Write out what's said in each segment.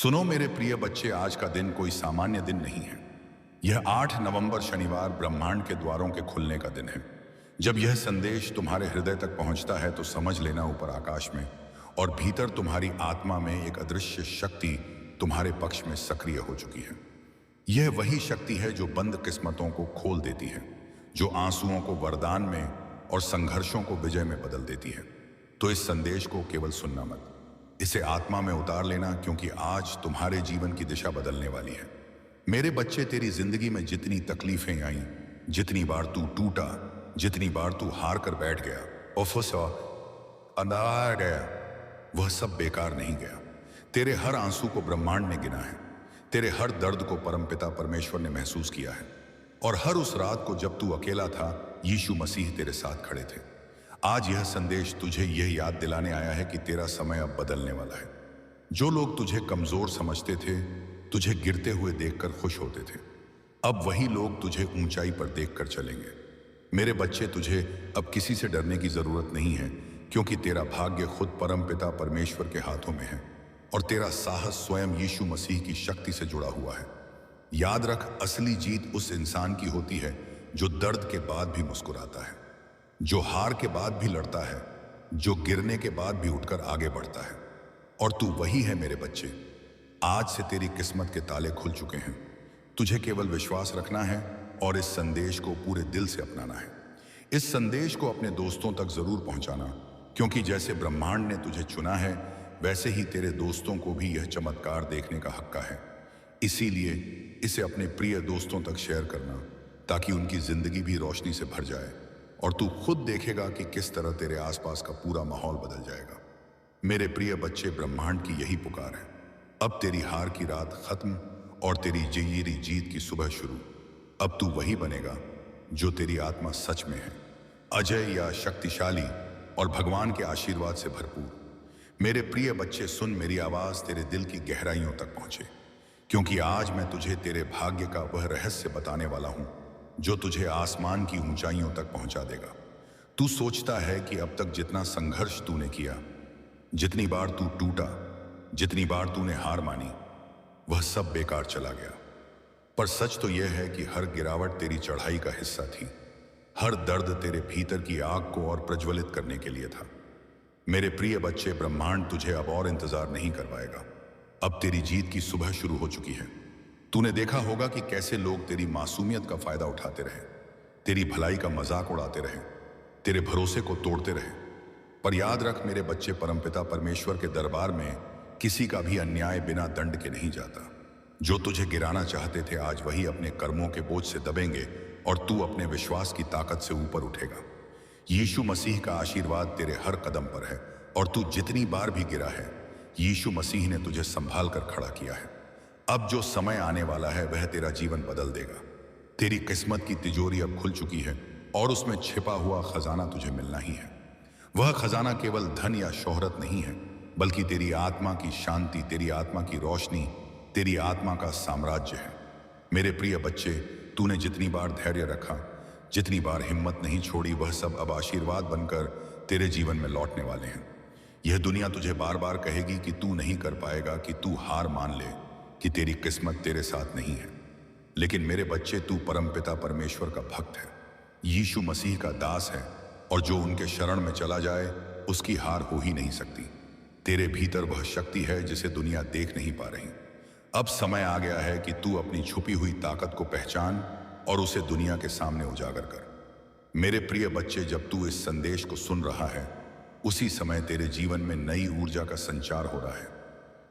सुनो मेरे प्रिय बच्चे, आज का दिन कोई सामान्य दिन नहीं है। यह 8 नवंबर शनिवार ब्रह्मांड के द्वारों के खुलने का दिन है। जब यह संदेश तुम्हारे हृदय तक पहुंचता है तो समझ लेना ऊपर आकाश में और भीतर तुम्हारी आत्मा में एक अदृश्य शक्ति तुम्हारे पक्ष में सक्रिय हो चुकी है। यह वही शक्ति है जो बंद किस्मतों को खोल देती है, जो आंसुओं को वरदान में और संघर्षों को विजय में बदल देती है। तो इस संदेश को केवल सुनना मत, इसे आत्मा में उतार लेना, क्योंकि आज तुम्हारे जीवन की दिशा बदलने वाली है। मेरे बच्चे, तेरी जिंदगी में जितनी तकलीफें आईं, जितनी बार तू टूटा, जितनी बार तू हार कर बैठ गया और फंसा अंधा गया, वह सब बेकार नहीं गया। तेरे हर आंसू को ब्रह्मांड ने गिना है, तेरे हर दर्द को परमपिता परमेश्वर ने महसूस किया है, और हर उस रात को जब तू अकेला था, यीशु मसीह तेरे साथ खड़े थे। आज यह संदेश तुझे यह याद दिलाने आया है कि तेरा समय अब बदलने वाला है। जो लोग तुझे कमजोर समझते थे, तुझे गिरते हुए देखकर खुश होते थे, अब वही लोग तुझे ऊंचाई पर देखकर चलेंगे। मेरे बच्चे, तुझे अब किसी से डरने की जरूरत नहीं है, क्योंकि तेरा भाग्य खुद परमपिता परमेश्वर के हाथों में है और तेरा साहस स्वयं यीशु मसीह की शक्ति से जुड़ा हुआ है। याद रख, असली जीत उस इंसान की होती है जो दर्द के बाद भी मुस्कुराता है, जो हार के बाद भी लड़ता है, जो गिरने के बाद भी उठकर आगे बढ़ता है। और तू वही है मेरे बच्चे। आज से तेरी किस्मत के ताले खुल चुके हैं। तुझे केवल विश्वास रखना है और इस संदेश को पूरे दिल से अपनाना है। इस संदेश को अपने दोस्तों तक जरूर पहुंचाना, क्योंकि जैसे ब्रह्मांड ने तुझे चुना है, वैसे ही तेरे दोस्तों को भी यह चमत्कार देखने का हक है। इसीलिए इसे अपने प्रिय दोस्तों तक शेयर करना, ताकि उनकी जिंदगी भी रोशनी से भर जाए और तू खुद देखेगा कि किस तरह तेरे आसपास का पूरा माहौल बदल जाएगा। मेरे प्रिय बच्चे, ब्रह्मांड की यही पुकार है। अब तेरी हार की रात खत्म और तेरी जीत की सुबह शुरू। अब तू वही बनेगा जो तेरी आत्मा सच में है, अजय या शक्तिशाली और भगवान के आशीर्वाद से भरपूर। मेरे प्रिय बच्चे, सुन, मेरी आवाज तेरे दिल की गहराइयों तक पहुंचे, क्योंकि आज मैं तुझे तेरे भाग्य का वह रहस्य बताने वाला हूं जो तुझे आसमान की ऊंचाइयों तक पहुंचा देगा। तू सोचता है कि अब तक जितना संघर्ष तूने किया, जितनी बार तू टूटा, जितनी बार तूने हार मानी, वह सब बेकार चला गया। पर सच तो यह है कि हर गिरावट तेरी चढ़ाई का हिस्सा थी। हर दर्द तेरे भीतर की आग को और प्रज्वलित करने के लिए था। मेरे प्रिय बच्चे, ब्रह्मांड तुझे अब और इंतजार नहीं करवाएगा। अब तेरी जीत की सुबह शुरू हो चुकी है। तूने देखा होगा कि कैसे लोग तेरी मासूमियत का फायदा उठाते रहे, तेरी भलाई का मजाक उड़ाते रहे, तेरे भरोसे को तोड़ते रहे। पर याद रख मेरे बच्चे, परमपिता परमेश्वर के दरबार में किसी का भी अन्याय बिना दंड के नहीं जाता। जो तुझे गिराना चाहते थे, आज वही अपने कर्मों के बोझ से दबेंगे और तू अपने विश्वास की ताकत से ऊपर उठेगा। यीशु मसीह का आशीर्वाद तेरे हर कदम पर है और तू जितनी बार भी गिरा है, यीशु मसीह ने तुझे संभाल कर खड़ा किया है। अब जो समय आने वाला है, वह तेरा जीवन बदल देगा। तेरी किस्मत की तिजोरी अब खुल चुकी है और उसमें छिपा हुआ खजाना तुझे मिलना ही है। वह खजाना केवल धन या शोहरत नहीं है, बल्कि तेरी आत्मा की शांति, तेरी आत्मा की रोशनी, तेरी आत्मा का साम्राज्य है। मेरे प्रिय बच्चे, तूने जितनी बार धैर्य रखा, जितनी बार हिम्मत नहीं छोड़ी, वह सब अब आशीर्वाद बनकर तेरे जीवन में लौटने वाले हैं। यह दुनिया तुझे बार बार कहेगी कि तू नहीं कर पाएगा, कि तू हार मान ले, कि तेरी किस्मत तेरे साथ नहीं है। लेकिन मेरे बच्चे, तू परमपिता परमेश्वर का भक्त है, यीशु मसीह का दास है, और जो उनके शरण में चला जाए, उसकी हार हो ही नहीं सकती। तेरे भीतर वह शक्ति है जिसे दुनिया देख नहीं पा रही। अब समय आ गया है कि तू अपनी छुपी हुई ताकत को पहचान और उसे दुनिया के सामने उजागर कर। मेरे प्रिय बच्चे, जब तू इस संदेश को सुन रहा है, उसी समय तेरे जीवन में नई ऊर्जा का संचार हो रहा है।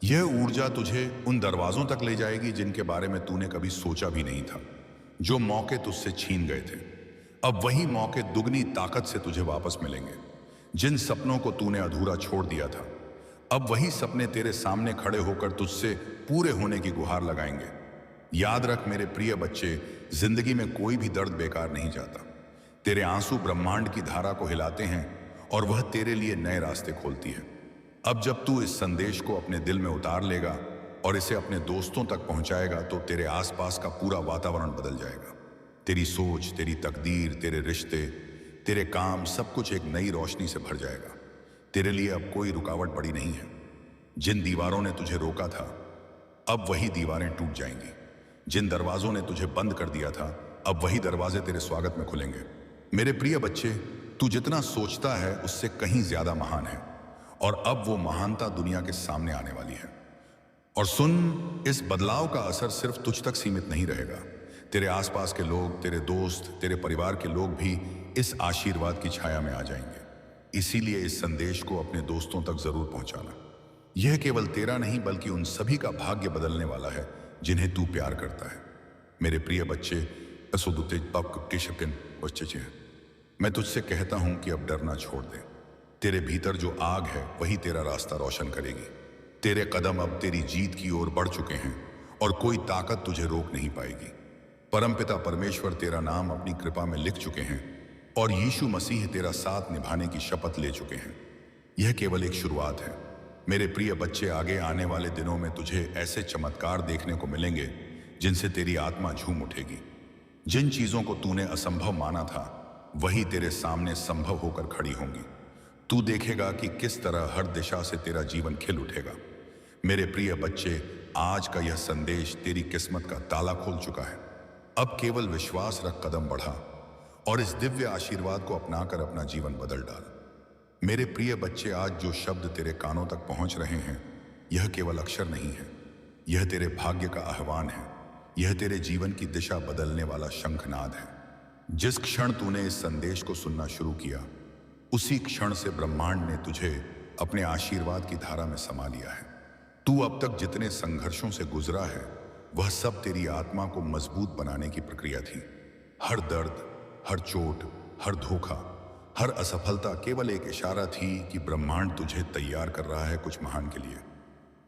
यह ऊर्जा तुझे उन दरवाजों तक ले जाएगी जिनके बारे में तूने कभी सोचा भी नहीं था। जो मौके तुझसे छीन गए थे, अब वही मौके दुगनी ताकत से तुझे वापस मिलेंगे। जिन सपनों को तूने अधूरा छोड़ दिया था, अब वही सपने तेरे सामने खड़े होकर तुझसे पूरे होने की गुहार लगाएंगे। याद रख मेरे प्रिय बच्चे, जिंदगी में कोई भी दर्द बेकार नहीं जाता। तेरे आंसू ब्रह्मांड की धारा को हिलाते हैं और वह तेरे लिए नए रास्ते खोलती है। अब जब तू इस संदेश को अपने दिल में उतार लेगा और इसे अपने दोस्तों तक पहुंचाएगा, तो तेरे आसपास का पूरा वातावरण बदल जाएगा। तेरी सोच, तेरी तकदीर, तेरे रिश्ते, तेरे काम, सब कुछ एक नई रोशनी से भर जाएगा। तेरे लिए अब कोई रुकावट बड़ी नहीं है। जिन दीवारों ने तुझे रोका था, अब वही दीवारें टूट जाएंगी। जिन दरवाजों ने तुझे बंद कर दिया था, अब वही दरवाजे तेरे स्वागत में खुलेंगे। मेरे प्रिय बच्चे, तू जितना सोचता है उससे कहीं ज्यादा महान है, और अब वो महानता दुनिया के सामने आने वाली है। और सुन, इस बदलाव का असर सिर्फ तुझ तक सीमित नहीं रहेगा। तेरे आसपास के लोग, तेरे दोस्त, तेरे परिवार के लोग भी इस आशीर्वाद की छाया में आ जाएंगे। इसीलिए इस संदेश को अपने दोस्तों तक जरूर पहुंचाना। यह केवल तेरा नहीं बल्कि उन सभी का भाग्य बदलने वाला है जिन्हें तू प्यार करता है। मेरे प्रिय बच्चे, मैं तुझसे कहता हूं कि अब डरना छोड़ दे। तेरे भीतर जो आग है वही तेरा रास्ता रोशन करेगी। तेरे कदम अब तेरी जीत की ओर बढ़ चुके हैं और कोई ताकत तुझे रोक नहीं पाएगी। परमपिता परमेश्वर तेरा नाम अपनी कृपा में लिख चुके हैं और यीशु मसीह तेरा साथ निभाने की शपथ ले चुके हैं। यह केवल एक शुरुआत है। मेरे प्रिय बच्चे, आगे आने वाले दिनों में तुझे ऐसे चमत्कार देखने को मिलेंगे जिनसे तेरी आत्मा झूम उठेगी। जिन चीजों को तूने असंभव माना था वही तेरे सामने संभव होकर खड़ी होंगी। तू देखेगा कि किस तरह हर दिशा से तेरा जीवन खिल उठेगा। मेरे प्रिय बच्चे, आज का यह संदेश तेरी किस्मत का ताला खोल चुका है। अब केवल विश्वास रख, कदम बढ़ा और इस दिव्य आशीर्वाद को अपनाकर अपना जीवन बदल डाल। मेरे प्रिय बच्चे, आज जो शब्द तेरे कानों तक पहुंच रहे हैं, यह केवल अक्षर नहीं है, यह तेरे भाग्य का आह्वान है। यह तेरे जीवन की दिशा बदलने वाला शंखनाद है। जिस क्षण तूने इस संदेश को सुनना शुरू किया, उसी क्षण से ब्रह्मांड ने तुझे अपने आशीर्वाद की धारा में समा लिया है। तू अब तक जितने संघर्षों से गुजरा है, वह सब तेरी आत्मा को मजबूत बनाने की प्रक्रिया थी। हर दर्द, हर चोट, हर धोखा, हर असफलता केवल एक इशारा थी कि ब्रह्मांड तुझे तैयार कर रहा है कुछ महान के लिए।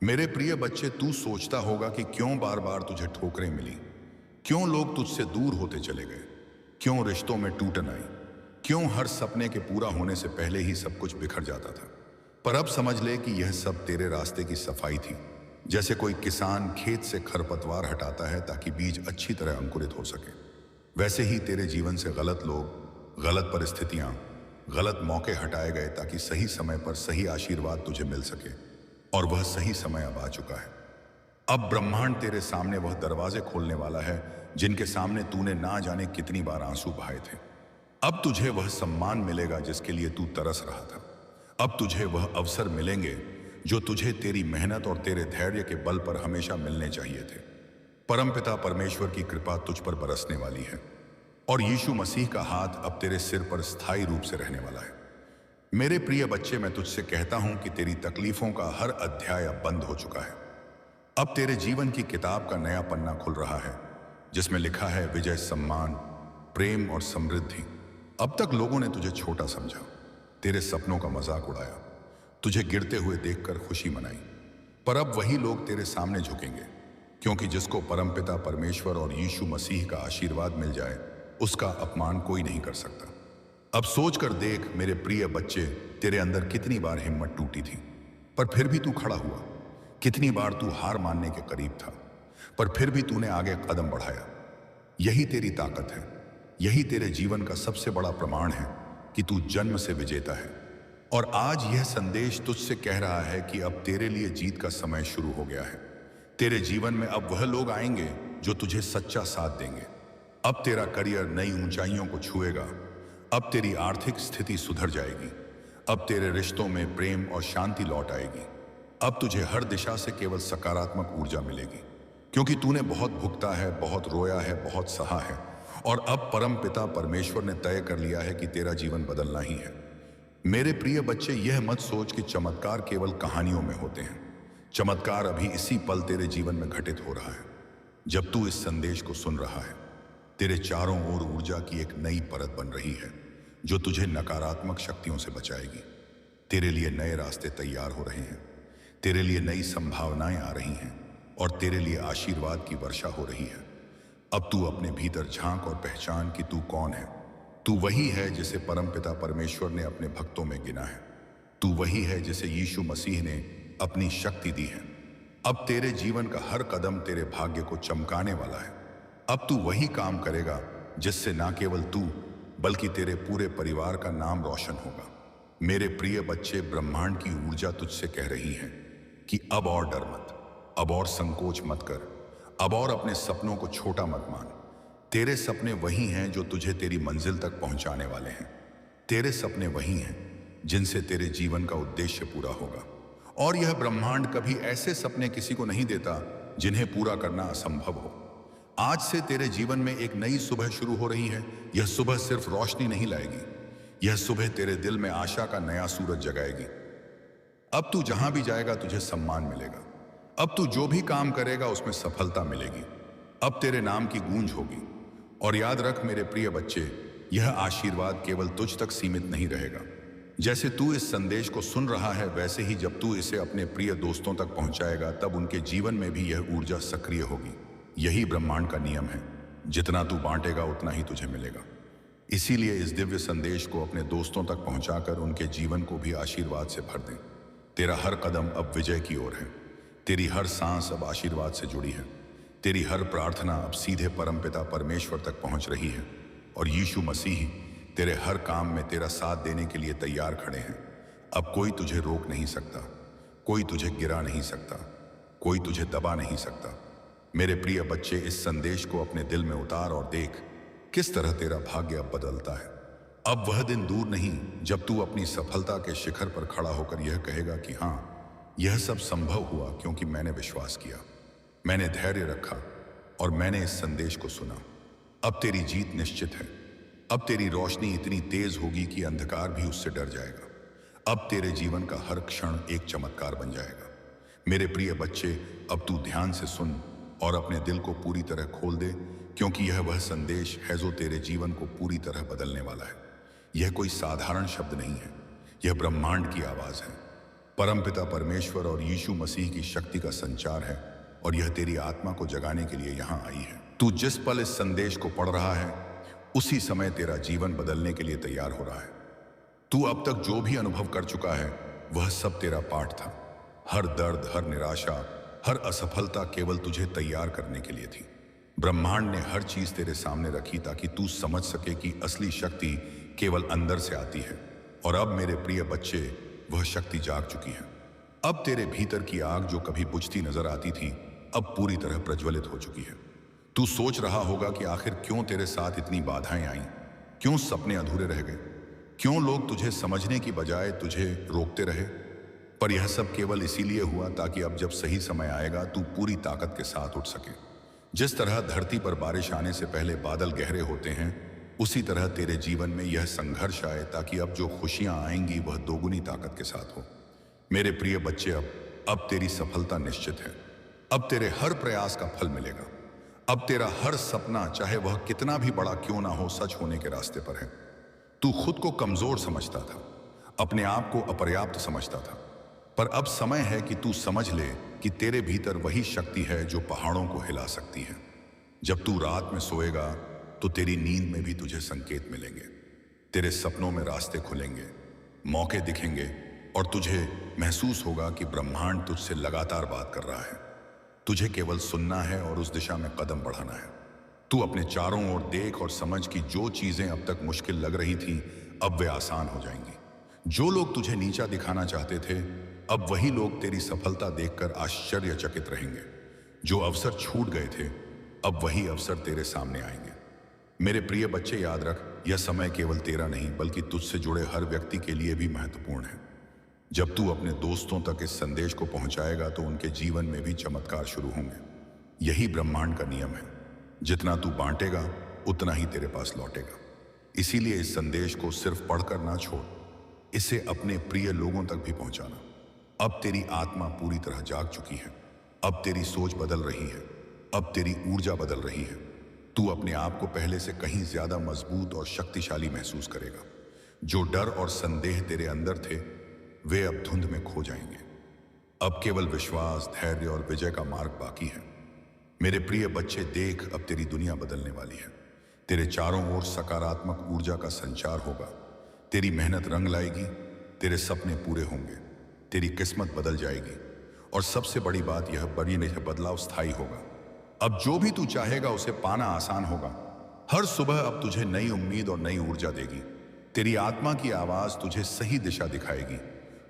मेरे प्रिय बच्चे, तू सोचता होगा कि क्यों बार बार तुझे ठोकरें मिली, क्यों लोग तुझसे दूर होते चले गए, क्यों रिश्तों में टूटन आई, क्यों हर सपने के पूरा होने से पहले ही सब कुछ बिखर जाता था। पर अब समझ ले कि यह सब तेरे रास्ते की सफाई थी। जैसे कोई किसान खेत से खरपतवार हटाता है ताकि बीज अच्छी तरह अंकुरित हो सके, वैसे ही तेरे जीवन से गलत लोग, गलत परिस्थितियां, गलत मौके हटाए गए ताकि सही समय पर सही आशीर्वाद तुझे मिल सके। और वह सही समय अब आ चुका है। अब ब्रह्मांड तेरे सामने वह दरवाजे खोलने वाला है जिनके सामने तूने ना जाने कितनी बार आंसू बहाए थे। अब तुझे वह सम्मान मिलेगा जिसके लिए तू तरस रहा था। अब तुझे वह अवसर मिलेंगे जो तुझे तेरी मेहनत और तेरे धैर्य के बल पर हमेशा मिलने चाहिए थे। परमपिता परमेश्वर की कृपा तुझ पर बरसने वाली है और यीशु मसीह का हाथ अब तेरे सिर पर स्थायी रूप से रहने वाला है। मेरे प्रिय बच्चे, मैं तुझसे कहता हूं कि तेरी तकलीफों का हर अध्याय अब बंद हो चुका है। अब तेरे जीवन की किताब का नया पन्ना खुल रहा है जिसमें लिखा है विजय, सम्मान, प्रेम और समृद्धि। अब तक लोगों ने तुझे छोटा समझा, तेरे सपनों का मजाक उड़ाया, तुझे गिरते हुए देखकर खुशी मनाई। पर अब वही लोग तेरे सामने झुकेंगे, क्योंकि जिसको परमपिता परमेश्वर और यीशु मसीह का आशीर्वाद मिल जाए, उसका अपमान कोई नहीं कर सकता। अब सोच कर देख मेरे प्रिय बच्चे, तेरे अंदर कितनी बार हिम्मत टूटी थी पर फिर भी तू खड़ा हुआ। कितनी बार तू हार मानने के करीब था पर फिर भी तूने आगे कदम बढ़ाया। यही तेरी ताकत है, यही तेरे जीवन का सबसे बड़ा प्रमाण है कि तू जन्म से विजेता है। और आज यह संदेश तुझसे कह रहा है कि अब तेरे लिए जीत का समय शुरू हो गया है। तेरे जीवन में अब वह लोग आएंगे जो तुझे सच्चा साथ देंगे। अब तेरा करियर नई ऊंचाइयों को छुएगा। अब तेरी आर्थिक स्थिति सुधर जाएगी। अब तेरे रिश्तों में प्रेम और शांति लौट आएगी। अब तुझे हर दिशा से केवल सकारात्मक ऊर्जा मिलेगी, क्योंकि तूने बहुत भुगता है, बहुत रोया है, बहुत सहा है। और अब परम पिता परमेश्वर ने तय कर लिया है कि तेरा जीवन बदलना ही है। मेरे प्रिय बच्चे, यह मत सोच कि चमत्कार केवल कहानियों में होते हैं। चमत्कार अभी इसी पल तेरे जीवन में घटित हो रहा है। जब तू इस संदेश को सुन रहा है, तेरे चारों ओर ऊर्जा की एक नई परत बन रही है जो तुझे नकारात्मक शक्तियों से बचाएगी। तेरे लिए नए रास्ते तैयार हो रहे हैं, तेरे लिए नई संभावनाएं आ रही हैं और तेरे लिए आशीर्वाद की वर्षा हो रही है। अब तू अपने भीतर झांक और पहचान कि तू कौन है। तू वही है जिसे परमपिता परमेश्वर ने अपने भक्तों में गिना है। तू वही है जिसे यीशु मसीह ने अपनी शक्ति दी है। अब तेरे जीवन का हर कदम तेरे भाग्य को चमकाने वाला है। अब तू वही काम करेगा जिससे ना केवल तू बल्कि तेरे पूरे परिवार का नाम रोशन होगा। मेरे प्रिय बच्चे, ब्रह्मांड की ऊर्जा तुझसे कह रही है कि अब और डर मत। अब और संकोच मत कर। अब और अपने सपनों को छोटा मत मान। तेरे सपने वही हैं जो तुझे तेरी मंजिल तक पहुंचाने वाले हैं। तेरे सपने वही हैं जिनसे तेरे जीवन का उद्देश्य पूरा होगा। और यह ब्रह्मांड कभी ऐसे सपने किसी को नहीं देता जिन्हें पूरा करना असंभव हो। आज से तेरे जीवन में एक नई सुबह शुरू हो रही है। यह सुबह सिर्फ रोशनी नहीं लाएगी, यह सुबह तेरे दिल में आशा का नया सूरज जगाएगी। अब तू जहां भी जाएगा तुझे सम्मान मिलेगा। अब तू जो भी काम करेगा उसमें सफलता मिलेगी। अब तेरे नाम की गूंज होगी। और याद रख मेरे प्रिय बच्चे, यह आशीर्वाद केवल तुझ तक सीमित नहीं रहेगा। जैसे तू इस संदेश को सुन रहा है, वैसे ही जब तू इसे अपने प्रिय दोस्तों तक पहुंचाएगा, तब उनके जीवन में भी यह ऊर्जा सक्रिय होगी। यही ब्रह्मांड का नियम है, जितना तू बांटेगा उतना ही तुझे मिलेगा। इसीलिए इस दिव्य संदेश को अपने दोस्तों तक पहुंचाकर उनके जीवन को भी आशीर्वाद से भर दें। तेरा हर कदम अब विजय की ओर है। तेरी हर सांस अब आशीर्वाद से जुड़ी है। तेरी हर प्रार्थना अब सीधे परमपिता परमेश्वर तक पहुंच रही है। और यीशु मसीह तेरे हर काम में तेरा साथ देने के लिए तैयार खड़े हैं। अब कोई तुझे रोक नहीं सकता, कोई तुझे गिरा नहीं सकता, कोई तुझे दबा नहीं सकता। मेरे प्रिय बच्चे, इस संदेश को अपने दिल में उतार और देख किस तरह तेरा भाग्य अब बदलता है। अब वह दिन दूर नहीं जब तू अपनी सफलता के शिखर पर खड़ा होकर यह कहेगा कि हाँ, यह सब संभव हुआ क्योंकि मैंने विश्वास किया, मैंने धैर्य रखा और मैंने इस संदेश को सुना। अब तेरी जीत निश्चित है। अब तेरी रोशनी इतनी तेज होगी कि अंधकार भी उससे डर जाएगा। अब तेरे जीवन का हर क्षण एक चमत्कार बन जाएगा। मेरे प्रिय बच्चे, अब तू ध्यान से सुन और अपने दिल को पूरी तरह खोल दे, क्योंकि यह वह संदेश है जो तेरे जीवन को पूरी तरह बदलने वाला है। यह कोई साधारण शब्द नहीं है, यह ब्रह्मांड की आवाज है। परमपिता परमेश्वर और यीशु मसीह की शक्ति का संचार है और यह तेरी आत्मा को जगाने के लिए यहाँ आई है। तू जिस पल इस संदेश को पढ़ रहा है, उसी समय तेरा जीवन बदलने के लिए तैयार हो रहा है। तू अब तक जो भी अनुभव कर चुका है, वह सब तेरा पाठ था। हर दर्द, हर निराशा, हर असफलता केवल तुझे तैयार करने के लिए थी। ब्रह्मांड ने हर चीज तेरे सामने रखी ताकि तू समझ सके कि असली शक्ति केवल अंदर से आती है। और अब मेरे प्रिय बच्चे, वह शक्ति जाग चुकी है। अब तेरे भीतर की आग जो कभी बुझती नजर आती थी, अब पूरी तरह प्रज्वलित हो चुकी है। तू सोच रहा होगा कि आखिर क्यों तेरे साथ इतनी बाधाएं आईं, क्यों सपने अधूरे रह गए, क्यों लोग तुझे समझने की बजाय तुझे रोकते रहे। पर यह सब केवल इसीलिए हुआ ताकि अब जब सही समय आएगा, तू पूरी ताकत के साथ उठ सके। जिस तरह धरती पर बारिश आने से पहले बादल गहरे होते हैं, उसी तरह तेरे जीवन में यह संघर्ष आए ताकि अब जो खुशियां आएंगी वह दोगुनी ताकत के साथ हो। मेरे प्रिय बच्चे, अब तेरी सफलता निश्चित है। अब तेरे हर प्रयास का फल मिलेगा। अब तेरा हर सपना, चाहे वह कितना भी बड़ा क्यों ना हो, सच होने के रास्ते पर है। तू खुद को कमजोर समझता था, अपने आप को अपर्याप्त समझता था, पर अब समय है कि तू समझ ले कि तेरे भीतर वही शक्ति है जो पहाड़ों को हिला सकती है। जब तू रात में सोएगा तो तेरी नींद में भी तुझे संकेत मिलेंगे। तेरे सपनों में रास्ते खुलेंगे, मौके दिखेंगे और तुझे महसूस होगा कि ब्रह्मांड तुझसे लगातार बात कर रहा है। तुझे केवल सुनना है और उस दिशा में कदम बढ़ाना है। तू अपने चारों ओर देख और समझ कि जो चीजें अब तक मुश्किल लग रही थीं, अब वे आसान हो जाएंगी। जो लोग तुझे नीचा दिखाना चाहते थे, अब वही लोग तेरी सफलता देखकर आश्चर्यचकित रहेंगे। जो अवसर छूट गए थे, अब वही अवसर तेरे सामने आएंगे। मेरे प्रिय बच्चे, याद रख, यह समय केवल तेरा नहीं बल्कि तुझसे जुड़े हर व्यक्ति के लिए भी महत्वपूर्ण है। जब तू अपने दोस्तों तक इस संदेश को पहुंचाएगा तो उनके जीवन में भी चमत्कार शुरू होंगे। यही ब्रह्मांड का नियम है, जितना तू बांटेगा उतना ही तेरे पास लौटेगा। इसीलिए इस संदेश को सिर्फ पढ़कर ना छोड़, इसे अपने प्रिय लोगों तक भी पहुंचाना। अब तेरी आत्मा पूरी तरह जाग चुकी है। अब तेरी सोच बदल रही है, अब तेरी ऊर्जा बदल रही है। तू अपने आप को पहले से कहीं ज्यादा मजबूत और शक्तिशाली महसूस करेगा। जो डर और संदेह तेरे अंदर थे, वे अब धुंध में खो जाएंगे। अब केवल विश्वास, धैर्य और विजय का मार्ग बाकी है। मेरे प्रिय बच्चे, देख, अब तेरी दुनिया बदलने वाली है। तेरे चारों ओर सकारात्मक ऊर्जा का संचार होगा। तेरी मेहनत रंग लाएगी, तेरे सपने पूरे होंगे, तेरी किस्मत बदल जाएगी और सबसे बड़ी बात यह, बदलाव स्थायी होगा। अब जो भी तू चाहेगा उसे पाना आसान होगा। हर सुबह अब तुझे नई उम्मीद और नई ऊर्जा देगी। तेरी आत्मा की आवाज तुझे सही दिशा दिखाएगी।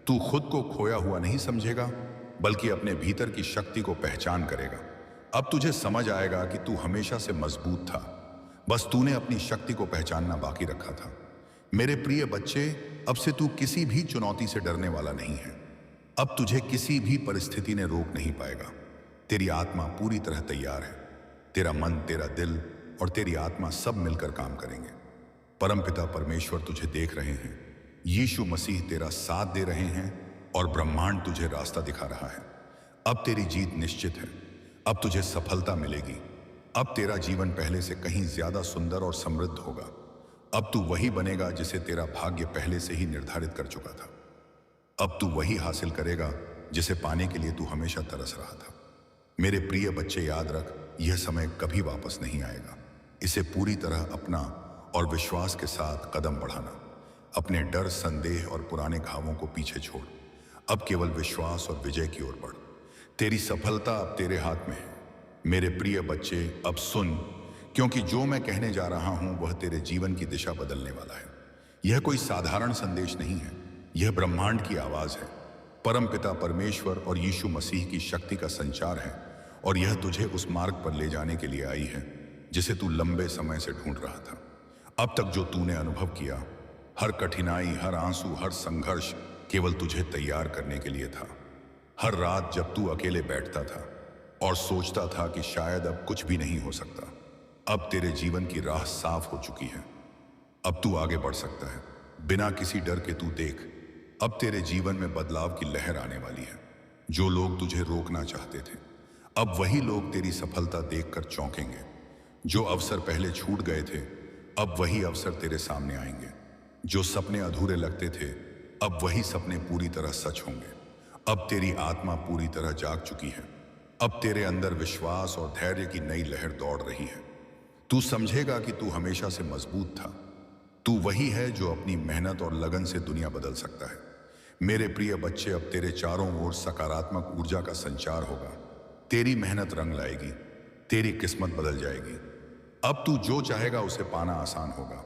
तू खुद को खोया हुआ नहीं समझेगा, बल्कि अपने भीतर की शक्ति को पहचान करेगा। अब तुझे समझ आएगा कि तू हमेशा से मजबूत था, बस तूने अपनी शक्ति को पहचानना बाकी रखा था। मेरे प्रिय बच्चे, अब से तू किसी भी चुनौती से डरने वाला नहीं है। अब तुझे किसी भी परिस्थिति ने रोक नहीं पाएगा। तेरी आत्मा पूरी तरह तैयार है। तेरा मन, तेरा दिल और तेरी आत्मा सब मिलकर काम करेंगे। परमपिता परमेश्वर तुझे देख रहे हैं, यीशु मसीह तेरा साथ दे रहे हैं और ब्रह्मांड तुझे रास्ता दिखा रहा है। अब तेरी जीत निश्चित है। अब तुझे सफलता मिलेगी। अब तेरा जीवन पहले से कहीं ज्यादा सुंदर और समृद्ध होगा। अब तू वही बनेगा जिसे तेरा भाग्य पहले से ही निर्धारित कर चुका था। अब तू वही हासिल करेगा जिसे पाने के लिए तू हमेशा तरस रहा था। मेरे प्रिय बच्चे, याद रख, यह समय कभी वापस नहीं आएगा। इसे पूरी तरह अपना और विश्वास के साथ कदम बढ़ाना। अपने डर, संदेह और पुराने घावों को पीछे छोड़। अब केवल विश्वास और विजय की ओर बढ़। तेरी सफलता अब तेरे हाथ में है। मेरे प्रिय बच्चे, अब सुन, क्योंकि जो मैं कहने जा रहा हूं वह तेरे जीवन की दिशा बदलने वाला है। यह कोई साधारण संदेश नहीं है, यह ब्रह्मांड की आवाज है। परमपिता परमेश्वर और यीशु मसीह की शक्ति का संचार है, और यह तुझे उस मार्ग पर ले जाने के लिए आई है जिसे तू लंबे समय से ढूंढ रहा था। अब तक जो तूने अनुभव किया, हर कठिनाई, हर आंसू, हर संघर्ष केवल तुझे तैयार करने के लिए था। हर रात जब तू अकेले बैठता था और सोचता था कि शायद अब कुछ भी नहीं हो सकता, अब तेरे जीवन की राह साफ हो चुकी है। अब तू आगे बढ़ सकता है बिना किसी डर के। तू देख, अब तेरे जीवन में बदलाव की लहर आने वाली है। जो लोग तुझे रोकना चाहते थे, अब वही लोग तेरी सफलता देखकर चौंकेंगे। जो अवसर पहले छूट गए थे, अब वही अवसर तेरे सामने आएंगे। जो सपने अधूरे लगते थे, अब वही सपने पूरी तरह सच होंगे। अब तेरी आत्मा पूरी तरह जाग चुकी है। अब तेरे अंदर विश्वास और धैर्य की नई लहर दौड़ रही है। तू समझेगा कि तू हमेशा से मजबूत था। तू वही है जो अपनी मेहनत और लगन से दुनिया बदल सकता है। मेरे प्रिय बच्चे, अब तेरे चारों ओर सकारात्मक ऊर्जा का संचार होगा। तेरी मेहनत रंग लाएगी, तेरी किस्मत बदल जाएगी। अब तू जो चाहेगा उसे पाना आसान होगा।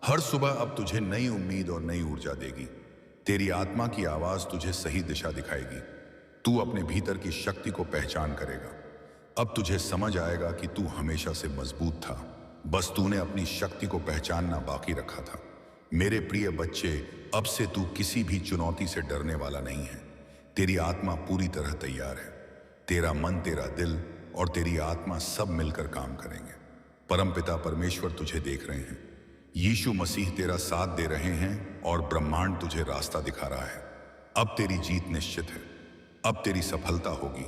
हर सुबह अब तुझे नई उम्मीद और नई ऊर्जा देगी। तेरी आत्मा की आवाज तुझे सही दिशा दिखाएगी। तू अपने भीतर की शक्ति को पहचान करेगा। अब तुझे समझ आएगा कि तू हमेशा से मजबूत था, बस तूने अपनी शक्ति को पहचानना बाकी रखा था। मेरे प्रिय बच्चे, अब से तू किसी भी चुनौती से डरने वाला नहीं है। तेरी आत्मा पूरी तरह तैयार है। तेरा मन, तेरा दिल और तेरी आत्मा सब मिलकर काम करेंगे। परमपिता परमेश्वर तुझे देख रहे हैं, यीशु मसीह तेरा साथ दे रहे हैं और ब्रह्मांड तुझे रास्ता दिखा रहा है। अब तेरी जीत निश्चित है। अब तेरी सफलता होगी।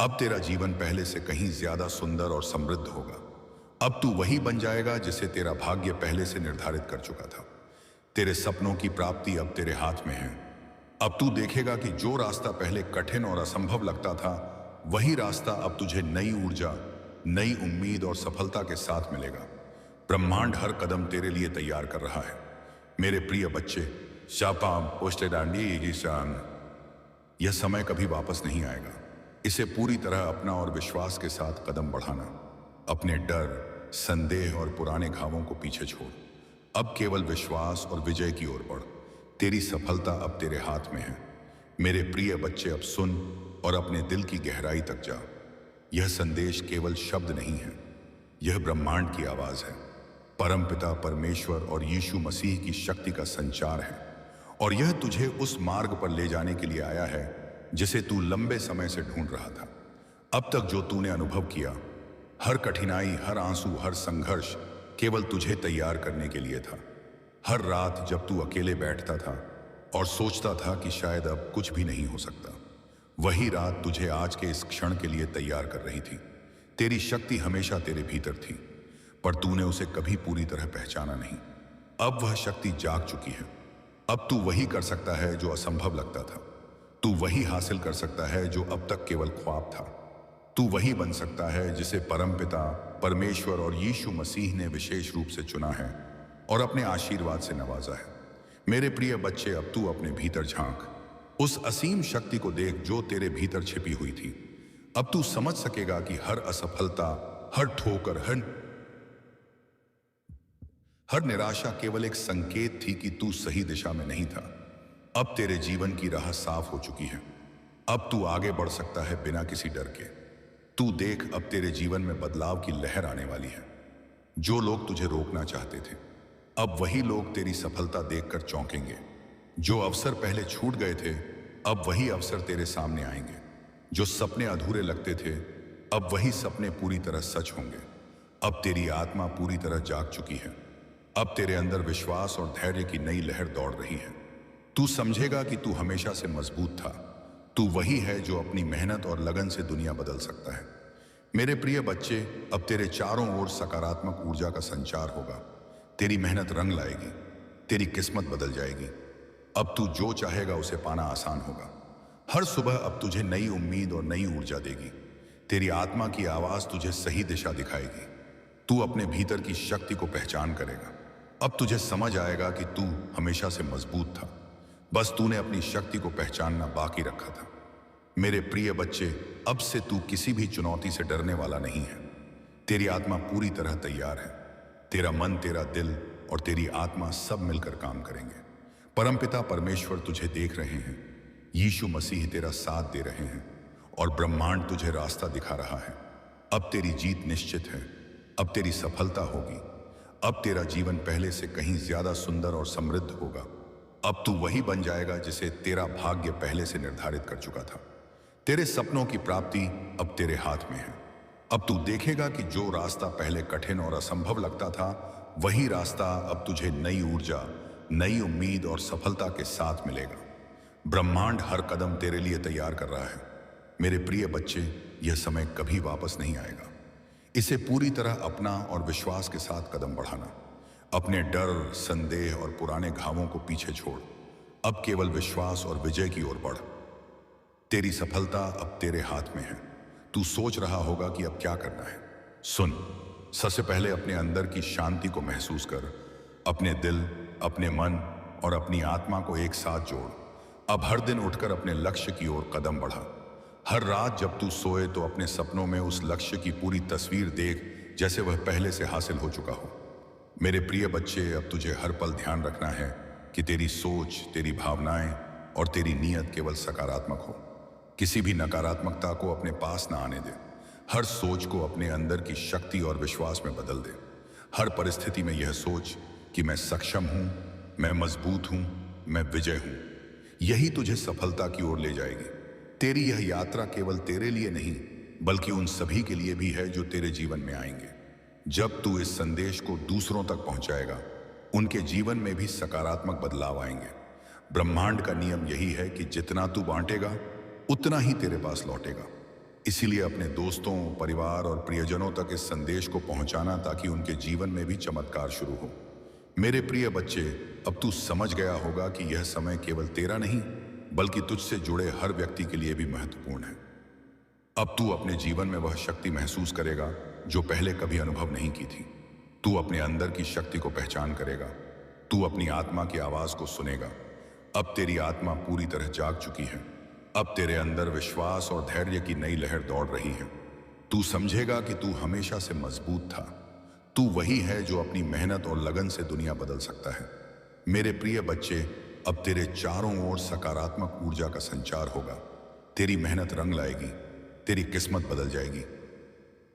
अब तेरा जीवन पहले से कहीं ज्यादा सुंदर और समृद्ध होगा। अब तू वही बन जाएगा जिसे तेरा भाग्य पहले से निर्धारित कर चुका था। तेरे सपनों की प्राप्ति अब तेरे हाथ में है। अब तू देखेगा कि जो रास्ता पहले कठिन और असंभव लगता था, वही रास्ता अब तुझे नई ऊर्जा, नई उम्मीद और सफलता के साथ मिलेगा। ब्रह्मांड हर कदम तेरे लिए तैयार कर रहा है। मेरे प्रिय बच्चे, शापाम पोस्टेडांडी शान, यह समय कभी वापस नहीं आएगा। इसे पूरी तरह अपना और विश्वास के साथ कदम बढ़ाना। अपने डर, संदेह और पुराने घावों को पीछे छोड़। अब केवल विश्वास और विजय की ओर बढ़। तेरी सफलता अब तेरे हाथ में है। मेरे प्रिय बच्चे, अब सुन और अपने दिल की गहराई तक जा। यह संदेश केवल शब्द नहीं है, यह ब्रह्मांड की आवाज है। परमपिता परमेश्वर और यीशु मसीह की शक्ति का संचार है, और यह तुझे उस मार्ग पर ले जाने के लिए आया है जिसे तू लंबे समय से ढूंढ रहा था। अब तक जो तूने अनुभव किया, हर कठिनाई, हर आंसू, हर संघर्ष केवल तुझे तैयार करने के लिए था। हर रात जब तू अकेले बैठता था और सोचता था कि शायद अब कुछ भी नहीं हो सकता, वही रात तुझे आज के इस क्षण के लिए तैयार कर रही थी। तेरी शक्ति हमेशा तेरे भीतर थी, पर तूने उसे कभी पूरी तरह पहचाना नहीं। अब वह शक्ति जाग चुकी है। अब तू वही कर सकता है जो असंभव लगता था। तू वही हासिल कर सकता है जो अब तक केवल ख्वाब था। तू वही बन सकता है जिसे परमपिता परमेश्वर और यीशु मसीह ने विशेष रूप से चुना है और अपने आशीर्वाद से नवाजा है। मेरे प्रिय बच्चे, अब तू अपने भीतर झांक। उस असीम शक्ति को देख जो तेरे भीतर छिपी हुई थी। अब तू समझ सकेगा कि हर असफलता, हर ठोकर, हर निराशा केवल एक संकेत थी कि तू सही दिशा में नहीं था। अब तेरे जीवन की राह साफ हो चुकी है। अब तू आगे बढ़ सकता है बिना किसी डर के। तू देख, अब तेरे जीवन में बदलाव की लहर आने वाली है। जो लोग तुझे रोकना चाहते थे, अब वही लोग तेरी सफलता देखकर चौंकेंगे। जो अवसर पहले छूट गए थे, अब वही अवसर तेरे सामने आएंगे। जो सपने अधूरे लगते थे, अब वही सपने पूरी तरह सच होंगे। अब तेरी आत्मा पूरी तरह जाग चुकी है। अब तेरे अंदर विश्वास और धैर्य की नई लहर दौड़ रही है। तू समझेगा कि तू हमेशा से मजबूत था। तू वही है जो अपनी मेहनत और लगन से दुनिया बदल सकता है। मेरे प्रिय बच्चे, अब तेरे चारों ओर सकारात्मक ऊर्जा का संचार होगा। तेरी मेहनत रंग लाएगी, तेरी किस्मत बदल जाएगी। अब तू जो चाहेगा उसे पाना आसान होगा। हर सुबह अब तुझे नई उम्मीद और नई ऊर्जा देगी। तेरी आत्मा की आवाज तुझे सही दिशा दिखाएगी। तू अपने भीतर की शक्ति को पहचान करेगा। अब तुझे समझ आएगा कि तू हमेशा से मजबूत था, बस तूने अपनी शक्ति को पहचानना बाकी रखा था। मेरे प्रिय बच्चे, अब से तू किसी भी चुनौती से डरने वाला नहीं है। तेरी आत्मा पूरी तरह तैयार है। तेरा मन, तेरा दिल और तेरी आत्मा सब मिलकर काम करेंगे। परमपिता परमेश्वर तुझे देख रहे हैं। यीशु मसीह तेरा साथ दे रहे हैं और ब्रह्मांड तुझे रास्ता दिखा रहा है। अब तेरी जीत निश्चित है। अब तेरी सफलता होगी। अब तेरा जीवन पहले से कहीं ज्यादा सुंदर और समृद्ध होगा। अब तू वही बन जाएगा जिसे तेरा भाग्य पहले से निर्धारित कर चुका था। तेरे सपनों की प्राप्ति अब तेरे हाथ में है। अब तू देखेगा कि जो रास्ता पहले कठिन और असंभव लगता था, वही रास्ता अब तुझे नई ऊर्जा, नई उम्मीद और सफलता के साथ मिलेगा। ब्रह्मांड हर कदम तेरे लिए तैयार कर रहा है। मेरे प्रिय बच्चे, यह समय कभी वापस नहीं आएगा। इसे पूरी तरह अपना और विश्वास के साथ कदम बढ़ाना। अपने डर, संदेह और पुराने घावों को पीछे छोड़। अब केवल विश्वास और विजय की ओर बढ़। तेरी सफलता अब तेरे हाथ में है। तू सोच रहा होगा कि अब क्या करना है। सुन, सबसे पहले अपने अंदर की शांति को महसूस कर। अपने दिल, अपने मन और अपनी आत्मा को एक साथ जोड़। अब हर दिन उठकर अपने लक्ष्य की ओर कदम बढ़ा। हर रात जब तू सोए तो अपने सपनों में उस लक्ष्य की पूरी तस्वीर देख, जैसे वह पहले से हासिल हो चुका हो। मेरे प्रिय बच्चे, अब तुझे हर पल ध्यान रखना है कि तेरी सोच, तेरी भावनाएं और तेरी नीयत केवल सकारात्मक हो। किसी भी नकारात्मकता को अपने पास ना आने दे। हर सोच को अपने अंदर की शक्ति और विश्वास में बदल दे। हर परिस्थिति में यह सोच कि मैं सक्षम हूं, मैं मजबूत हूं, मैं विजय हूं। यही तुझे सफलता की ओर ले जाएगी। तेरी यह यात्रा केवल तेरे लिए नहीं, बल्कि उन सभी के लिए भी है जो तेरे जीवन में आएंगे। जब तू इस संदेश को दूसरों तक पहुंचाएगा, उनके जीवन में भी सकारात्मक बदलाव आएंगे। ब्रह्मांड का नियम यही है कि जितना तू बांटेगा, उतना ही तेरे पास लौटेगा। इसीलिए अपने दोस्तों, परिवार और प्रियजनों तक इस संदेश को पहुंचाना, ताकि उनके जीवन में भी चमत्कार शुरू हो। मेरे प्रिय बच्चे, अब तू समझ गया होगा कि यह समय केवल तेरा नहीं, बल्कि तुझसे जुड़े हर व्यक्ति के लिए भी महत्वपूर्ण है। अब तू अपने जीवन में वह शक्ति महसूस करेगा जो पहले कभी अनुभव नहीं की थी। तू अपने अंदर की शक्ति को पहचान करेगा। तू अपनी आत्मा की आवाज को सुनेगा। अब तेरी आत्मा पूरी तरह जाग चुकी है। अब तेरे अंदर विश्वास और धैर्य की नई लहर दौड़ रही है। तू समझेगा कि तू हमेशा से मजबूत था। तू वही है जो अपनी मेहनत और लगन से दुनिया बदल सकता है। मेरे प्रिय बच्चे, अब तेरे चारों ओर सकारात्मक ऊर्जा का संचार होगा। तेरी मेहनत रंग लाएगी, तेरी किस्मत बदल जाएगी।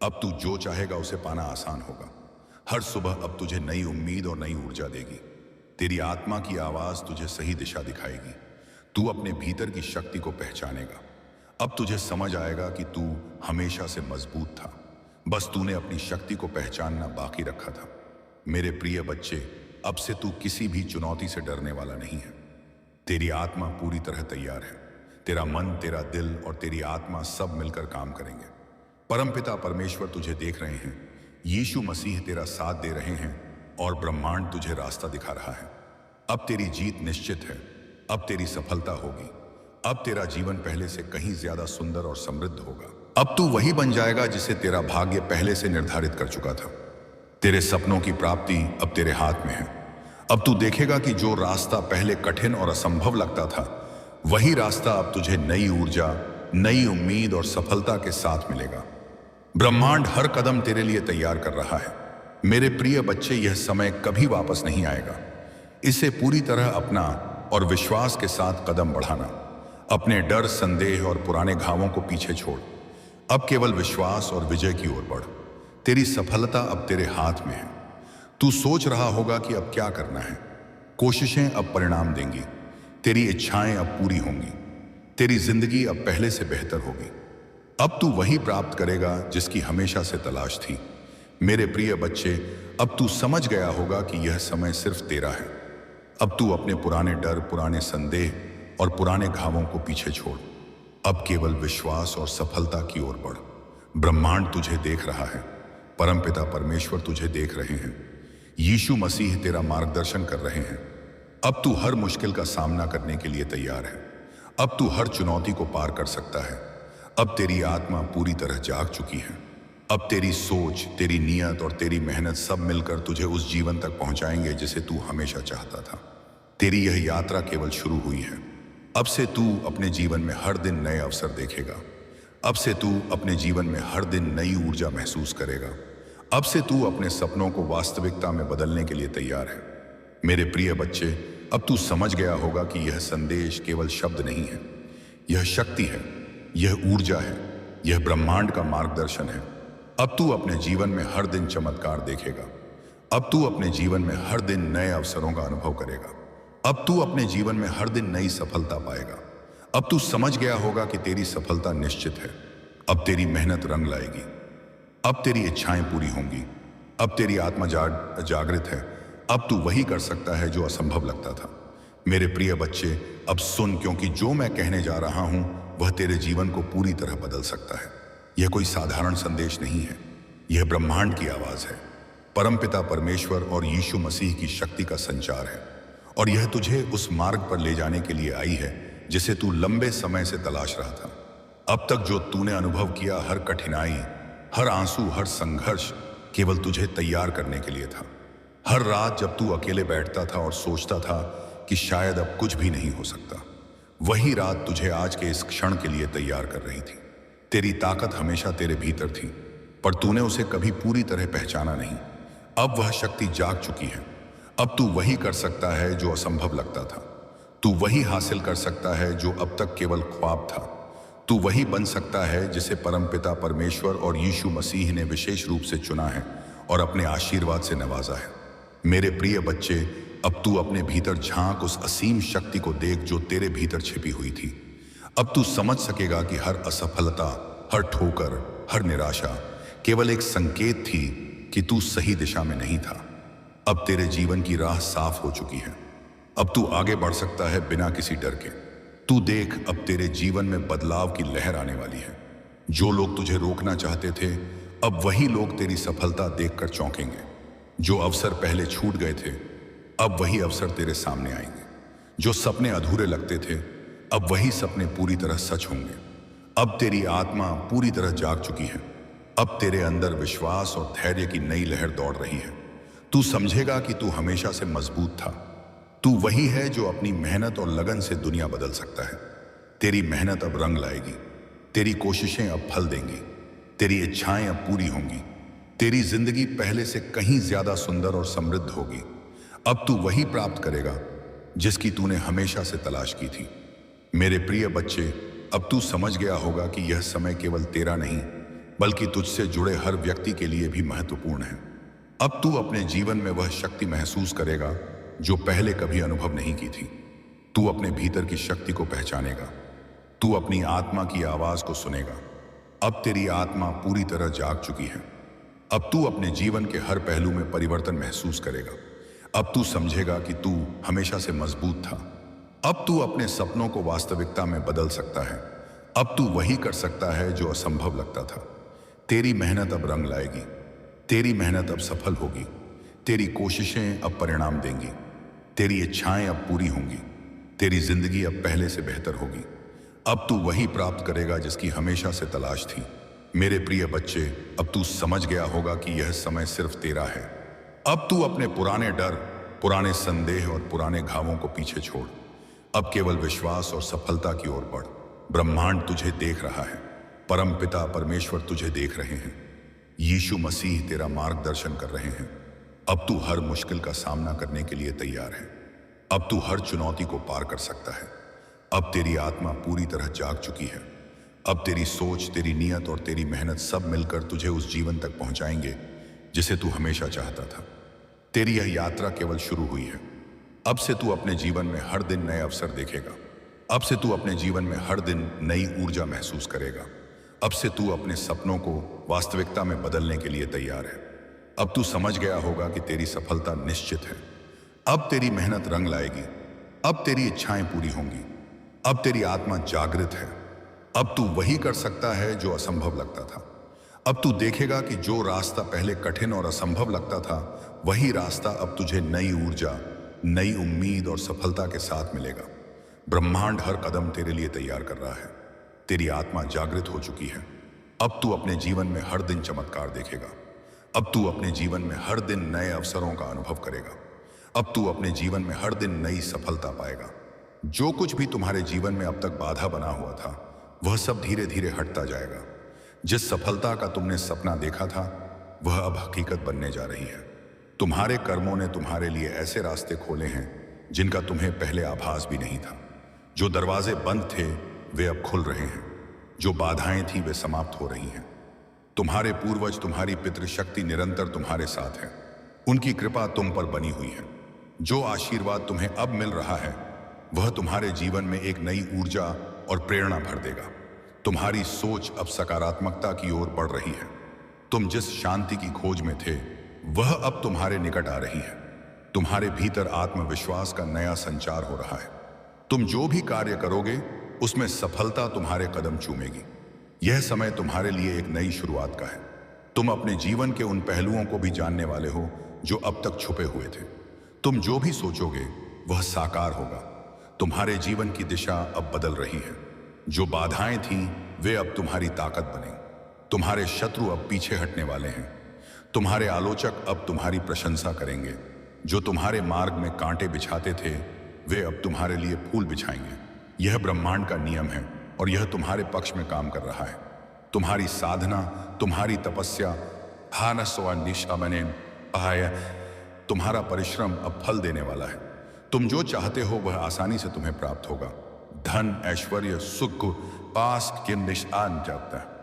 अब तू जो चाहेगा उसे पाना आसान होगा। हर सुबह अब तुझे नई उम्मीद और नई ऊर्जा देगी। तेरी आत्मा की आवाज तुझे सही दिशा दिखाएगी। तू अपने भीतर की शक्ति को पहचानेगा। अब तुझे समझ आएगा कि तू हमेशा से मजबूत था, बस तूने अपनी शक्ति को पहचानना बाकी रखा था। मेरे प्रिय बच्चे, अब से तू किसी भी चुनौती से डरने वाला नहीं है। तेरी आत्मा पूरी तरह तैयार है। तेरा मन, तेरा दिल और तेरी आत्मा सब मिलकर काम करेंगे। परमपिता परमेश्वर तुझे देख रहे हैं। यीशु मसीह तेरा साथ दे रहे हैं और ब्रह्मांड तुझे रास्ता दिखा रहा है। अब तेरी जीत निश्चित है। अब तेरी सफलता होगी। अब तेरा जीवन पहले से कहीं ज्यादा सुंदर और समृद्ध होगा। अब तू वही बन जाएगा जिसे तेरा भाग्य पहले से निर्धारित कर चुका था। तेरे सपनों की प्राप्ति अब तेरे हाथ में है। अब तू देखेगा कि जो रास्ता पहले कठिन और असंभव लगता था, वही रास्ता अब तुझे नई ऊर्जा, नई उम्मीद और सफलता के साथ मिलेगा। ब्रह्मांड हर कदम तेरे लिए तैयार कर रहा है। मेरे प्रिय बच्चे, यह समय कभी वापस नहीं आएगा। इसे पूरी तरह अपना और विश्वास के साथ कदम बढ़ाना। अपने डर, संदेह और पुराने घावों को पीछे छोड़। अब केवल विश्वास और विजय की ओर बढ़। तेरी सफलता अब तेरे हाथ में है। तू सोच रहा होगा कि अब क्या करना है। कोशिशें अब परिणाम देंगी। तेरी इच्छाएं अब पूरी होंगी। तेरी जिंदगी अब पहले से बेहतर होगी। अब तू वही प्राप्त करेगा जिसकी हमेशा से तलाश थी। मेरे प्रिय बच्चे, अब तू समझ गया होगा कि यह समय सिर्फ तेरा है। अब तू अपने पुराने डर, पुराने संदेह और पुराने घावों को पीछे छोड़। अब केवल विश्वास और सफलता की ओर बढ़। ब्रह्मांड तुझे देख रहा है। परमपिता परमेश्वर तुझे देख रहे हैं। यीशु मसीह तेरा मार्गदर्शन कर रहे हैं। अब तू हर मुश्किल का सामना करने के लिए तैयार है। अब तू हर चुनौती को पार कर सकता है। अब तेरी आत्मा पूरी तरह जाग चुकी है। अब तेरी सोच, तेरी नियत और तेरी मेहनत सब मिलकर तुझे उस जीवन तक पहुंचाएंगे जिसे तू हमेशा चाहता था। तेरी यह यात्रा केवल शुरू हुई है। अब से तू अपने जीवन में हर दिन नए अवसर देखेगा। अब से तू अपने जीवन में हर दिन नई ऊर्जा महसूस करेगा। अब से तू अपने सपनों को वास्तविकता में बदलने के लिए तैयार है। मेरे प्रिय बच्चे, अब तू समझ गया होगा कि यह संदेश केवल शब्द नहीं है, यह शक्ति है, यह ऊर्जा है, यह ब्रह्मांड का मार्गदर्शन है। अब तू अपने जीवन में हर दिन चमत्कार देखेगा। अब तू अपने जीवन में हर दिन नए अवसरों का अनुभव करेगा। अब तू अपने जीवन में हर दिन नई सफलता पाएगा। अब तू समझ गया होगा कि तेरी सफलता निश्चित है। अब तेरी मेहनत रंग लाएगी। अब तेरी इच्छाएं पूरी होंगी। अब तेरी आत्मा जागृत है। अब तू वही कर सकता है जो असंभव लगता था। मेरे प्रिय बच्चे, अब सुन, क्योंकि जो मैं कहने जा रहा हूं वह तेरे जीवन को पूरी तरह बदल सकता है। यह कोई साधारण संदेश नहीं है, यह ब्रह्मांड की आवाज है। परमपिता परमेश्वर और यीशु मसीह की शक्ति का संचार है, और यह तुझे उस मार्ग पर ले जाने के लिए आई है जिसे तू लंबे समय से तलाश रहा था। अब तक जो तूने अनुभव किया, हर कठिनाई, हर आंसू, हर संघर्ष केवल तुझे तैयार करने के लिए था। हर रात जब तू अकेले बैठता था और सोचता था कि शायद अब कुछ भी नहीं हो सकता, वही रात तुझे आज के इस क्षण के लिए तैयार कर रही थी। तेरी ताकत हमेशा तेरे भीतर थी, पर तूने उसे कभी पूरी तरह पहचाना नहीं। अब वह शक्ति जाग चुकी है। अब तू वही कर सकता है जो असंभव लगता था। तू वही हासिल कर सकता है जो अब तक केवल ख्वाब था। तू वही बन सकता है जिसे परमपिता परमेश्वर और यीशु मसीह ने विशेष रूप से चुना है और अपने आशीर्वाद से नवाजा है। मेरे प्रिय बच्चे, अब तू अपने भीतर झांक, उस असीम शक्ति को देख जो तेरे भीतर छिपी हुई थी। अब तू समझ सकेगा कि हर असफलता, हर ठोकर, हर निराशा केवल एक संकेत थी कि तू सही दिशा में नहीं था। अब तेरे जीवन की राह साफ हो चुकी है। अब तू आगे बढ़ सकता है बिना किसी डर के। तू देख, अब तेरे जीवन में बदलाव की लहर आने वाली है। जो लोग तुझे रोकना चाहते थे, अब वही लोग तेरी सफलता देखकर चौंकेंगे। जो अवसर पहले छूट गए थे, अब वही अवसर तेरे सामने आएंगे। जो सपने अधूरे लगते थे, अब वही सपने पूरी तरह सच होंगे। अब तेरी आत्मा पूरी तरह जाग चुकी है। अब तेरे अंदर विश्वास और धैर्य की नई लहर दौड़ रही है। तू समझेगा कि तू हमेशा से मजबूत था। तू वही है जो अपनी मेहनत और लगन से दुनिया बदल सकता है। तेरी मेहनत अब रंग लाएगी। तेरी कोशिशें अब फल देंगी। तेरी इच्छाएं अब पूरी होंगी। तेरी जिंदगी पहले से कहीं ज्यादा सुंदर और समृद्ध होगी। अब तू वही प्राप्त करेगा जिसकी तूने हमेशा से तलाश की थी। मेरे प्रिय बच्चे, अब तू समझ गया होगा कि यह समय केवल तेरा नहीं, बल्कि तुझसे जुड़े हर व्यक्ति के लिए भी महत्वपूर्ण है। अब तू अपने जीवन में वह शक्ति महसूस करेगा जो पहले कभी अनुभव नहीं की थी। तू अपने भीतर की शक्ति को पहचानेगा। तू अपनी आत्मा की आवाज को सुनेगा। अब तेरी आत्मा पूरी तरह जाग चुकी है। अब तू अपने जीवन के हर पहलू में परिवर्तन महसूस करेगा। अब तू समझेगा कि तू हमेशा से मजबूत था। अब तू अपने सपनों को वास्तविकता में बदल सकता है। अब तू वही कर सकता है जो असंभव लगता था। तेरी मेहनत अब रंग लाएगी। तेरी मेहनत अब सफल होगी। तेरी कोशिशें अब परिणाम देंगी। तेरी इच्छाएं अब पूरी होंगी। तेरी जिंदगी अब पहले से बेहतर होगी। अब तू वही प्राप्त करेगा जिसकी हमेशा से तलाश थी। मेरे प्रिय बच्चे, अब तू समझ गया होगा कि यह समय सिर्फ तेरा है। अब तू अपने पुराने डर, पुराने संदेह और पुराने घावों को पीछे छोड़। अब केवल विश्वास और सफलता की ओर बढ़। ब्रह्मांड तुझे देख रहा है। परमपिता परमेश्वर तुझे देख रहे हैं। यीशु मसीह तेरा मार्गदर्शन कर रहे हैं। अब तू हर मुश्किल का सामना करने के लिए तैयार है। अब तू हर चुनौती को पार कर सकता है। अब तेरी आत्मा पूरी तरह जाग चुकी है। अब तेरी सोच, तेरी नीयत और तेरी मेहनत सब मिलकर तुझे उस जीवन तक पहुंचाएंगे जिसे तू हमेशा चाहता था। तेरी यह यात्रा केवल शुरू हुई है। अब से तू अपने जीवन में हर दिन नए अवसर देखेगा। अब से तू अपने जीवन में हर दिन नई ऊर्जा महसूस करेगा। अब से तू अपने सपनों को वास्तविकता में बदलने के लिए तैयार है। अब तू समझ गया होगा कि तेरी सफलता निश्चित है। अब तेरी मेहनत रंग लाएगी। अब तेरी इच्छाएं पूरी होंगी। अब तेरी आत्मा जागृत है। अब तू वही कर सकता है जो असंभव लगता था। अब तू देखेगा कि जो रास्ता पहले कठिन और असंभव लगता था, वही रास्ता अब तुझे नई ऊर्जा, नई उम्मीद और सफलता के साथ मिलेगा। ब्रह्मांड हर कदम तेरे लिए तैयार कर रहा है। तेरी आत्मा जागृत हो चुकी है। अब तू अपने जीवन में हर दिन चमत्कार देखेगा। अब तू अपने जीवन में हर दिन नए अवसरों का अनुभव करेगा। अब तू अपने जीवन में हर दिन नई सफलता पाएगा। जो कुछ भी तुम्हारे जीवन में अब तक बाधा बना हुआ था, वह सब धीरे धीरे हटता जाएगा। जिस सफलता का तुमने सपना देखा था, वह अब हकीकत बनने जा रही है। तुम्हारे कर्मों ने तुम्हारे लिए ऐसे रास्ते खोले हैं जिनका तुम्हें पहले आभास भी नहीं था। जो दरवाजे बंद थे, वे अब खुल रहे हैं। जो बाधाएं थीं, वे समाप्त हो रही हैं। तुम्हारे पूर्वज, तुम्हारी पितृशक्ति निरंतर तुम्हारे साथ है। उनकी कृपा तुम पर बनी हुई है। जो आशीर्वाद तुम्हें अब मिल रहा है, वह तुम्हारे जीवन में एक नई ऊर्जा और प्रेरणा भर देगा। तुम्हारी सोच अब सकारात्मकता की ओर बढ़ रही है। तुम जिस शांति की खोज में थे, वह अब तुम्हारे निकट आ रही है। तुम्हारे भीतर आत्मविश्वास का नया संचार हो रहा है। तुम जो भी कार्य करोगे, उसमें सफलता तुम्हारे कदम चूमेगी। यह समय तुम्हारे लिए एक नई शुरुआत का है। तुम अपने जीवन के उन पहलुओं को भी जानने वाले हो जो अब तक छुपे हुए थे। तुम जो भी सोचोगे, वह साकार होगा। तुम्हारे जीवन की दिशा अब बदल रही है। जो बाधाएं थीं, वे अब तुम्हारी ताकत बने। तुम्हारे शत्रु अब पीछे हटने वाले हैं। तुम्हारे आलोचक अब तुम्हारी प्रशंसा करेंगे। जो तुम्हारे मार्ग में कांटे बिछाते थे, वे अब तुम्हारे लिए फूल बिछाएंगे। यह ब्रह्मांड का नियम है और यह तुम्हारे पक्ष में काम कर रहा है। तुम्हारी साधना, तुम्हारी तपस्या, तुम्हारा परिश्रम अब फल देने वाला है। तुम जो चाहते हो वह आसानी से तुम्हें प्राप्त होगा। धन, ऐश्वर्य, सुख पास के निशान जाता है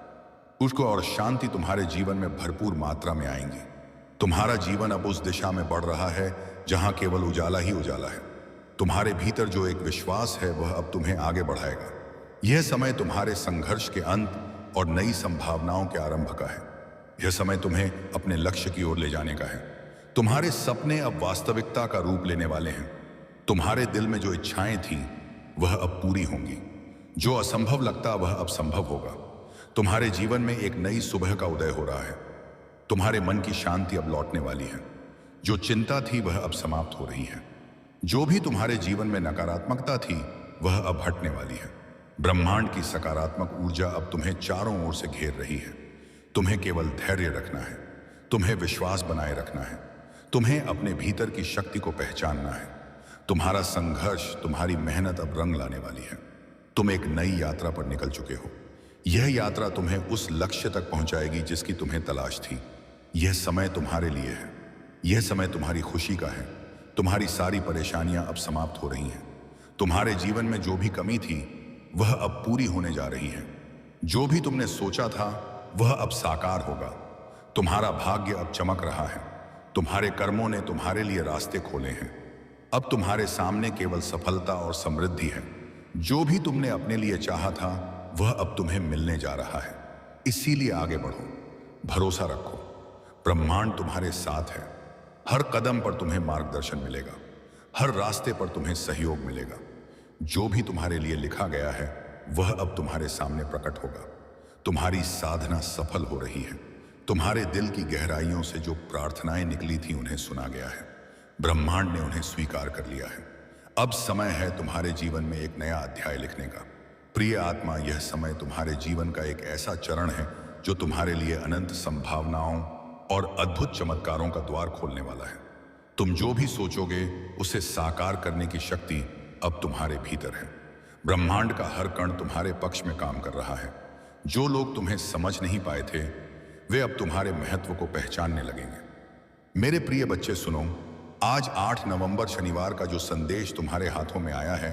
उसको और शांति तुम्हारे जीवन में भरपूर मात्रा में आएंगी। तुम्हारा जीवन अब उस दिशा में बढ़ रहा है जहां केवल उजाला ही उजाला है। तुम्हारे भीतर जो एक विश्वास है, वह अब तुम्हें आगे बढ़ाएगा। यह समय तुम्हारे संघर्ष के अंत और नई संभावनाओं के आरंभ का है। यह समय तुम्हें अपने लक्ष्य की ओर ले जाने का है। तुम्हारे सपने अब वास्तविकता का रूप लेने वाले हैं। तुम्हारे दिल में जो इच्छाएं थीं, वह अब पूरी होंगी। जो असंभव लगता, वह अब संभव होगा। तुम्हारे जीवन में एक नई सुबह का उदय हो रहा है। तुम्हारे मन की शांति अब लौटने वाली है। जो चिंता थी, वह अब समाप्त हो रही है। जो भी तुम्हारे जीवन में नकारात्मकता थी, वह अब हटने वाली है। ब्रह्मांड की सकारात्मक ऊर्जा अब तुम्हें चारों ओर से घेर रही है। तुम्हें केवल धैर्य रखना है। तुम्हें विश्वास बनाए रखना है। तुम्हें अपने भीतर की शक्ति को पहचानना है। तुम्हारा संघर्ष, तुम्हारी मेहनत अब रंग लाने वाली है। तुम एक नई यात्रा पर निकल चुके हो। यह यात्रा तुम्हें उस लक्ष्य तक पहुंचाएगी जिसकी तुम्हें तलाश थी। यह समय तुम्हारे लिए है। यह समय तुम्हारी खुशी का है। तुम्हारी सारी परेशानियां अब समाप्त हो रही हैं। तुम्हारे जीवन में जो भी कमी थी, वह अब पूरी होने जा रही है। जो भी तुमने सोचा था, वह अब साकार होगा। तुम्हारा भाग्य अब चमक रहा है। तुम्हारे कर्मों ने तुम्हारे लिए रास्ते खोले हैं। अब तुम्हारे सामने केवल सफलता और समृद्धि है। जो भी तुमने अपने लिए चाहा था, वह अब तुम्हें मिलने जा रहा है। इसीलिए आगे बढ़ो, भरोसा रखो। ब्रह्मांड तुम्हारे साथ है। हर कदम पर तुम्हें मार्गदर्शन मिलेगा। हर रास्ते पर तुम्हें सहयोग मिलेगा। जो भी तुम्हारे लिए लिखा गया है, वह अब तुम्हारे सामने प्रकट होगा। तुम्हारी साधना सफल हो रही है। तुम्हारे दिल की गहराइयों से जो प्रार्थनाएं निकली थी, उन्हें सुना गया है। ब्रह्मांड ने उन्हें स्वीकार कर लिया है। अब समय है तुम्हारे जीवन में एक नया अध्याय लिखने का। प्रिय आत्मा, यह समय तुम्हारे जीवन का एक ऐसा चरण है जो तुम्हारे लिए अनंत संभावनाओं और अद्भुत चमत्कारों का द्वार खोलने वाला है। तुम जो भी सोचोगे, उसे साकार करने की शक्ति अब तुम्हारे भीतर है। ब्रह्मांड का हर कण तुम्हारे पक्ष में काम कर रहा है। जो लोग तुम्हें समझ नहीं पाए थे, वे अब तुम्हारे महत्व को पहचानने लगेंगे। मेरे प्रिय बच्चे, सुनो। आज 8 नवंबर शनिवार का जो संदेश तुम्हारे हाथों में आया है,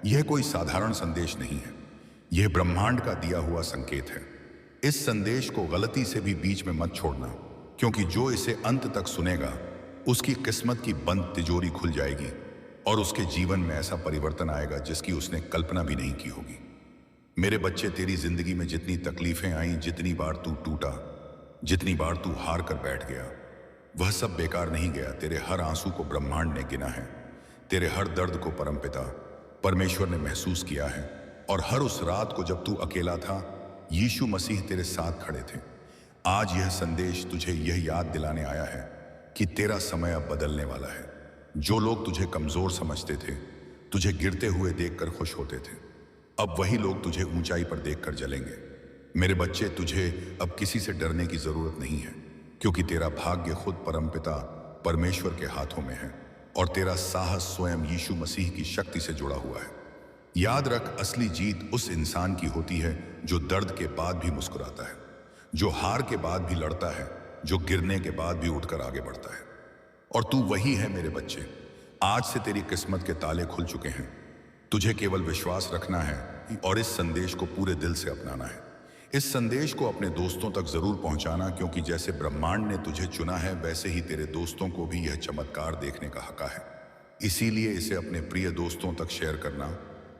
यह कोई साधारण संदेश नहीं है। यह ब्रह्मांड का दिया हुआ संकेत है। इस संदेश को गलती से भी बीच में मत छोड़ना, क्योंकि जो इसे अंत तक सुनेगा उसकी किस्मत की बंद तिजोरी खुल जाएगी और उसके जीवन में ऐसा परिवर्तन आएगा जिसकी उसने कल्पना भी नहीं की होगी। मेरे बच्चे, तेरी जिंदगी में जितनी तकलीफें आईं, जितनी बार तू टूटा, जितनी बार तू हार कर बैठ गया, वह सब बेकार नहीं गया। तेरे हर आंसू को ब्रह्मांड ने गिना है। तेरे हर दर्द को परमपिता परमेश्वर ने महसूस किया है। और हर उस रात को जब तू अकेला था, यीशु मसीह तेरे साथ खड़े थे। आज यह संदेश तुझे यह याद दिलाने आया है कि तेरा समय अब बदलने वाला है। जो लोग तुझे कमजोर समझते थे, तुझे गिरते हुए देखकर खुश होते थे, अब वही लोग तुझे ऊंचाई पर देखकर जलेंगे। मेरे बच्चे, तुझे अब किसी से डरने की जरूरत नहीं है, क्योंकि तेरा भाग्य खुद परमपिता परमेश्वर के हाथों में है और तेरा साहस स्वयं यीशु मसीह की शक्ति से जुड़ा हुआ है। याद रख, असली जीत उस इंसान की होती है जो दर्द के बाद भी मुस्कुराता है, जो हार के बाद भी लड़ता है, जो गिरने के बाद भी उठकर आगे बढ़ता है। और तू वही है मेरे बच्चे। आज से तेरी किस्मत के ताले खुल चुके हैं। तुझे केवल विश्वास रखना है और इस संदेश को पूरे दिल से अपनाना है। इस संदेश को अपने दोस्तों तक जरूर पहुंचाना, क्योंकि जैसे ब्रह्मांड ने तुझे चुना है, वैसे ही तेरे दोस्तों को भी यह चमत्कार देखने का हक है। इसीलिए इसे अपने प्रिय दोस्तों तक शेयर करना,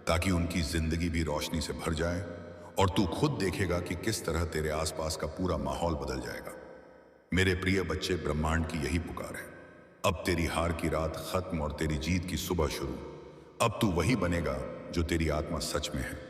ताकि उनकी जिंदगी भी रोशनी से भर जाए और तू खुद देखेगा कि किस तरह तेरे आसपास का पूरा माहौल बदल जाएगा। मेरे प्रिय बच्चे, ब्रह्मांड की यही पुकार है। अब तेरी हार की रात खत्म और तेरी जीत की सुबह शुरू। अब तू वही बनेगा जो तेरी आत्मा सच में है।